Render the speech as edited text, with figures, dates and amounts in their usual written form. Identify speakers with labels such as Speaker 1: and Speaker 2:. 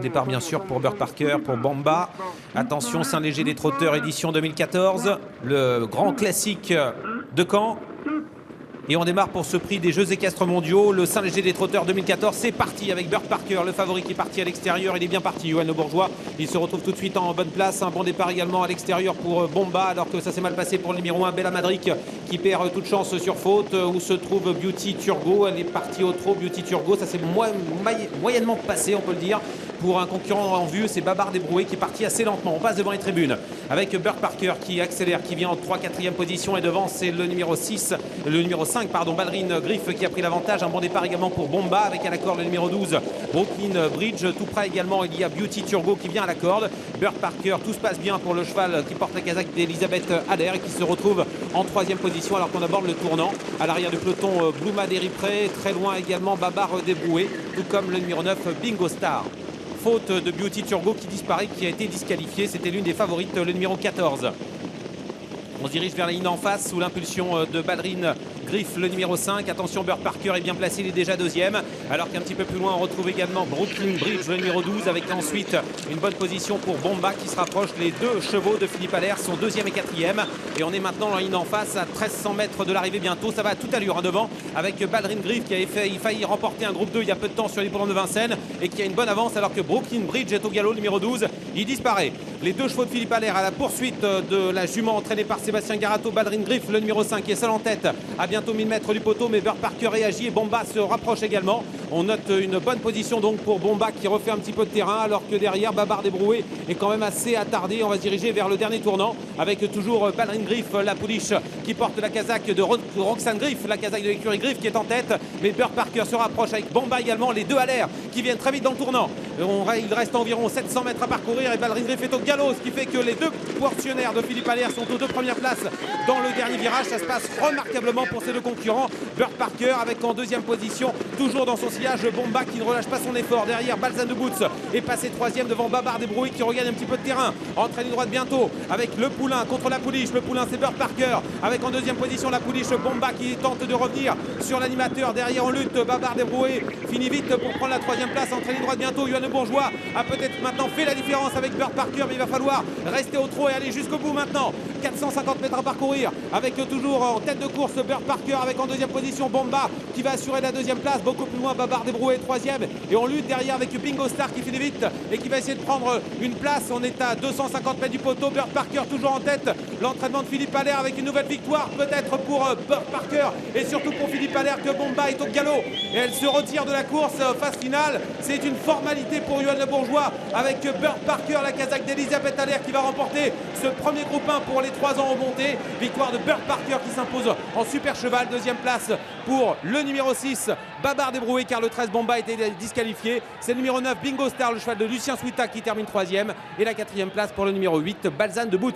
Speaker 1: Départ bien sûr pour Bird Parker, pour Bamba. Attention, Saint-Léger des Trotteurs, édition 2014, le grand classique de Caen. Et on démarre pour ce prix des Jeux équestres mondiaux. Le Saint-Léger des Trotteurs 2014, c'est parti avec Bird Parker, le favori qui est parti à l'extérieur. Il est bien parti, Johan Le Bourgeois. Il se retrouve tout de suite en bonne place. Un bon départ également à l'extérieur pour Bomba, alors que ça s'est mal passé pour le numéro 1, Bella Madric, qui perd toute chance sur faute. Où se trouve Beauty Turgot. Elle est partie au trot, Beauty Turgot. Ça s'est moyennement passé, on peut le dire. Pour un concurrent en vue, c'est Babar Débroué qui est parti assez lentement. On passe devant les tribunes avec Bird Parker qui accélère, qui vient en 3-4e position. Et devant, c'est le numéro 5, Ballerine Griffe qui a pris l'avantage. Un bon départ également pour Bomba avec à la corde le numéro 12, Brooklyn Bridge. Tout près également, il y a Beauty Turgot qui vient à la corde. Bird Parker, tout se passe bien pour le cheval qui porte la casaque d'Elisabeth Haller et qui se retrouve en 3e position alors qu'on aborde le tournant. À l'arrière du peloton, Blouma Deripré. Très loin également, Babar Débroué, tout comme le numéro 9, Bingo Star. Faute de Beauty Turgot qui disparaît, qui a été disqualifié. C'était l'une des favorites, le numéro 14. On se dirige vers la ligne en face sous l'impulsion de Ballerine Griffe, le numéro 5. Attention, Bird Parker est bien placé, il est déjà 2e. Alors qu'un petit peu plus loin, on retrouve également Brooklyn Bridge, le numéro 12, avec ensuite une bonne position pour Bomba qui se rapproche. Les deux chevaux de Philippe Allaire sont 2e et 4e. Et on est maintenant dans la ligne en face à 1300 mètres de l'arrivée bientôt. Ça va à toute allure devant avec Ballerine Griffe qui avait failli remporter un groupe 2 il y a peu de temps sur l'hippodrome de Vincennes et qui a une bonne avance alors que Brooklyn Bridge est au galop, numéro 12. Il disparaît. Les deux chevaux de Philippe Allaire à la poursuite de la jument entraînée par Sébastien Garato. Ballerine Griffe, le numéro 5, qui est seul en tête à bientôt 1000 mètres du poteau, mais Bird Parker réagit et Bomba se rapproche également. On note une bonne position donc pour Bomba qui refait un petit peu de terrain alors que derrière Babar Débroué est quand même assez attardé. On va se diriger vers le dernier tournant avec toujours Ballerine Griffe, la pouliche qui porte la casaque de Roxane Griffe, la casaque de l'écurie Griffe qui est en tête, mais Bird Parker se rapproche avec Bomba également, les deux à l'air qui viennent très vite dans le tournant. Il reste environ 700 mètres à parcourir et Ballerine Griffe est au galop, ce qui fait que les deux portionnaires de Philippe Allaire sont aux deux premières places dans le dernier virage. Ça se passe remarquablement pour ces deux concurrents. Bird Parker avec en 2e position, toujours dans son sillage, Bomba qui ne relâche pas son effort. Derrière, Balzan de Boots est passé 3e devant Babar Débroué qui regagne un petit peu de terrain. Entre ligne droite bientôt avec le poulain contre la pouliche. Le poulain, c'est Bird Parker avec en 2e position la pouliche Bomba qui tente de revenir sur l'animateur. Derrière en lutte, Babar Débroué finit vite pour prendre la 3e place. Entre ligne droite bientôt, Johan Le Bourgeois a peut-être maintenant fait la différence avec Bird Parker, mais il va falloir rester au trot et aller jusqu'au bout maintenant. 450 mètres à parcourir avec toujours en tête de course Bird Parker avec en 2e position Bomba qui va assurer la 2e place. Beaucoup plus loin, Babar Débroué 3e et on lutte derrière avec Bingo Star qui finit vite et qui va essayer de prendre une place. On est à 250 mètres du poteau. Bird Parker toujours en tête. L'entraînement de Philippe Allaire avec une nouvelle victoire peut-être pour Bird Parker et surtout pour Philippe Allaire que Bomba est au galop et elle se retire de la course. Phase finale, c'est une formalité pour Johan Le Bourgeois avec Bird Parker, la casaque d'Elisabeth Allaire qui va remporter ce premier groupe 1 pour les 3 ans remontés. Victoire de Bird Parker qui s'impose en super cheval. 2e place pour le numéro 6, Babar Débroué, car le 13 Bomba a été disqualifié. C'est le numéro 9, Bingo Star, le cheval de Lucien Souita qui termine 3e. Et la 4e place pour le numéro 8, Balzan de Boots.